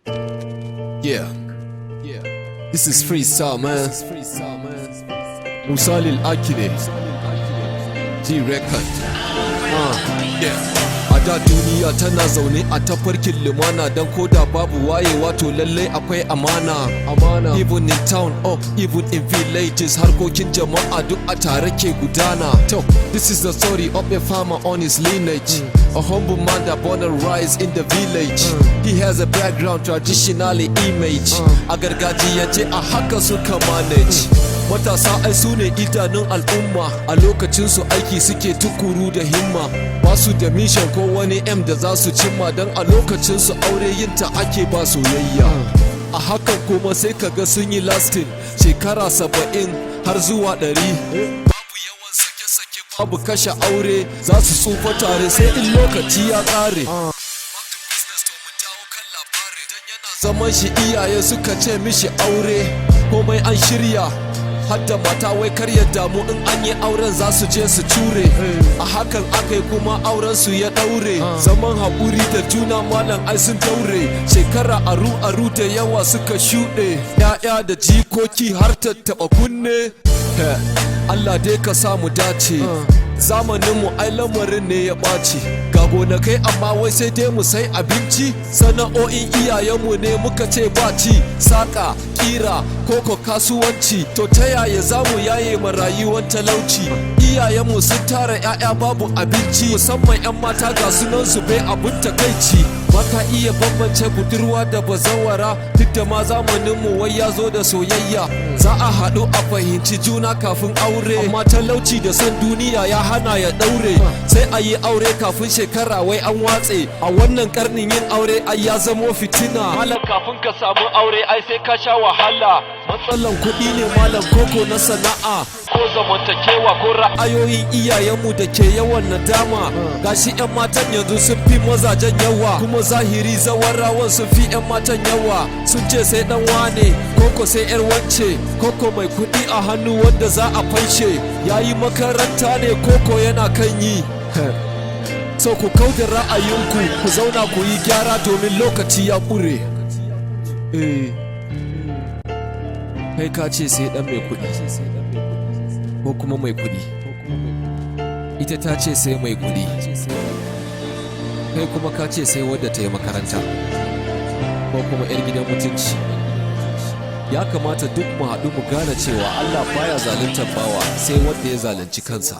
Yeah, this is freestyle, man. Musalil Akile, G record. Yeah. A da duniya tana zaune a tafarkin lumana, don koda babu wayewa to lallai akwai amana. Even in town or even in villages, harkokin jama'a duk a tare ke gudana. This is the story of a farmer on his lineage, a humble man that born and rise in the village. He has a background traditionally image, a gargajiyance a haka suka manage. Matasa ai su ne idanun al'umma, a lokacinsu aiki suke tukuru da himma, ba su da mission ko wani M da za su cimma, don a lokacinsu aure yinta ake ba soyayya. A hakan kuma sai kaga sun yi lasting shekara 70 har zuwa 100. Babu yawan sake-sake, babu kashe aure, za su tsufa tare sai in lokaci ya ƙare. Zaman shi iyaye suka ce mishi aure, komai an shirya, hadda mata wai kar ya damu in an yi auren za su je su ture. A hakan akai kuma auren su ya daure, zaman haƙuri da juna malam ai sun daure. Shekara aru da yawa suka shuɗe, ya'ya da jikoki har tattaɓa kunne. Allah dai ka samu dace, zamaninmu ai lamarin ne ya ɓaci. Ga gonakai amma wai sai dai mu sai abinci, sana'o'in iyayenmu ne muka ce ba ci, saƙa, ƙira, koko kasuwanci. To ta yaya za mu yaye ma rayuwar talauci? Iyayenmu sun tara 'ya'ya babu abinci, musamman 'yan mata ga sunan su bai abin takaici. Maka iya bambance budurwa da bazawara, duk da ma zamaninmu wai ya zo da soyayya. Za a haɗu a fahimci juna kafin aure, amma talauci da son duniya ya hana ya ɗaure. Sai a yi aure kafin shekara wai an watse, a wannan karnin yin aure ai ya zamo fitina. Malam kafin ka samu aure ai sai ka sha wahala, matsalan kuɗi ne malam koko na sana'a, ko zamantakewa ko ra'ayoyin iyayenmu da ke yawan nadama. Gashi 'yan matan yanzu sun fi mazajen yawa, kuma zahiri zawarawan sun fi 'yan matan yawa. Sun ce sai dan wane, koko sai 'yar wance, koko mai kuɗi a hannu wanda za a fanshe. Yayi makaranta ne koko yana kan yi. So ku kauda ra'ayinku, ku zauna ku yi gyara domin lokaci ya ƙure. Kai ka ce sai dan mai kuɗi ko kuma mai kuɗi, ita ta ce sai mai kuɗi, kai kuma ka ce sai wadda ta yi makaranta ko kuma 'yar gidan mutunci. Ya kamata duk mu haɗu mu gane cewa Allah baya zaluntar bawa sai wanda ya zalunci kansa.